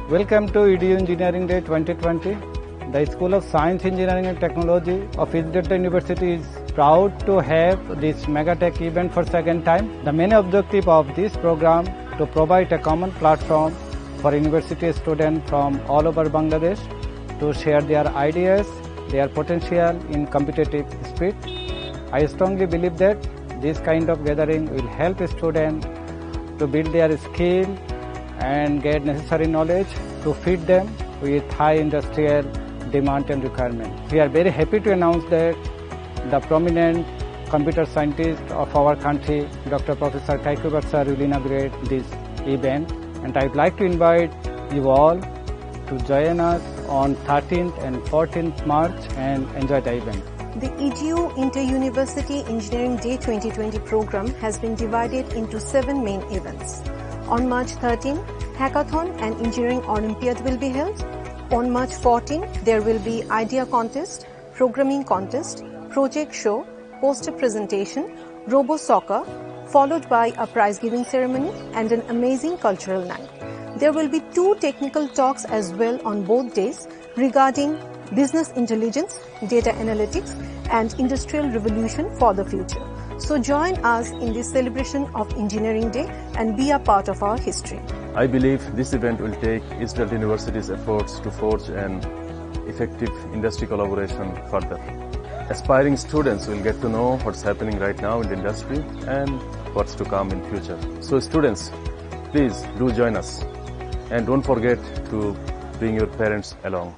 Welcome to EDU Engineering Day 2020. The School of Science, Engineering and Technology of EDU University is proud to have this MegaTech event for second time. The main objective of this program to provide a common platform for university students from all over Bangladesh to share their ideas, their potential in competitive spirit. I strongly believe that this kind of gathering will help students to build their skill and get necessary knowledge to feed them with high industrial demand and requirement. We are very happy to announce that the prominent computer scientist of our country, Dr. Professor Kaiku Sir, will inaugurate this event, and I would like to invite you all to join us on 13th and 14th March and enjoy the event. The EDU Inter-University Engineering Day 2020 program has been divided into 7 main events. On March 13, Hackathon and Engineering Olympiad will be held. On March 14, there will be Idea Contest, Programming Contest, Project Show, Poster Presentation, Robo Soccer, followed by a prize-giving ceremony and an amazing cultural night. There will be 2 technical talks as well on both days regarding business intelligence, data analytics, and industrial revolution for the future. So join us in this celebration of Engineering Day and be a part of our history. I believe this event will take East Delta University's efforts to forge an effective industry collaboration further. Aspiring students will get to know what's happening right now in the industry and what's to come in future. So students, please do join us and don't forget to bring your parents along.